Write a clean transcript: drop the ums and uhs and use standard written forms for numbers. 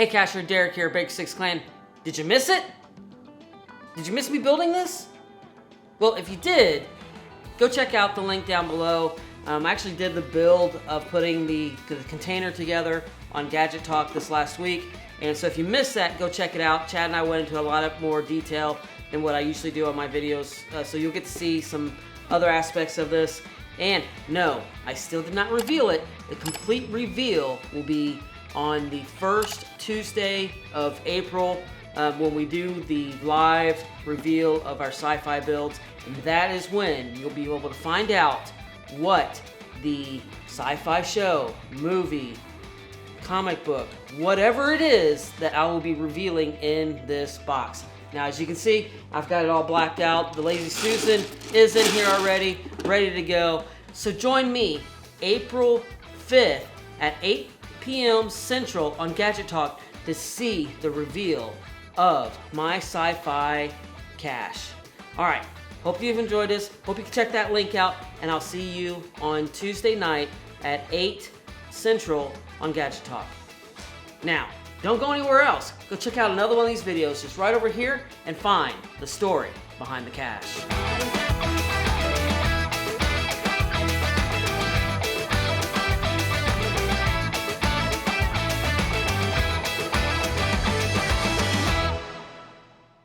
Hey Casher, Derek here, Break 6 Clan. Did you miss it? Did you miss me building this? Well, if you did, go check out the link down below. I actually did the build of putting the container together on Gadget Talk this last week. And so if you missed that, go check it out. Chad and I went into a lot of more detail than what I usually do on my videos. So you'll get to see some other aspects of this. And no, I still did not reveal it. The complete reveal will be on the first Tuesday of April when we do the live reveal of our sci-fi builds. And that is when you'll be able to find out what the sci-fi show, movie, comic book, whatever it is that I will be revealing in this box. Now, as you can see, I've got it all blacked out. The Lazy Susan is in here already, ready to go. So join me April 5th at 8 p.m. Central on Gadget Talk to see the reveal of my sci-fi cache. All right, hope you've enjoyed this. Hope you can check that link out, and I'll see you on Tuesday night at 8 Central on Gadget Talk. Now, don't go anywhere else. Go check out another one of these videos just right over here and find the story behind the cache.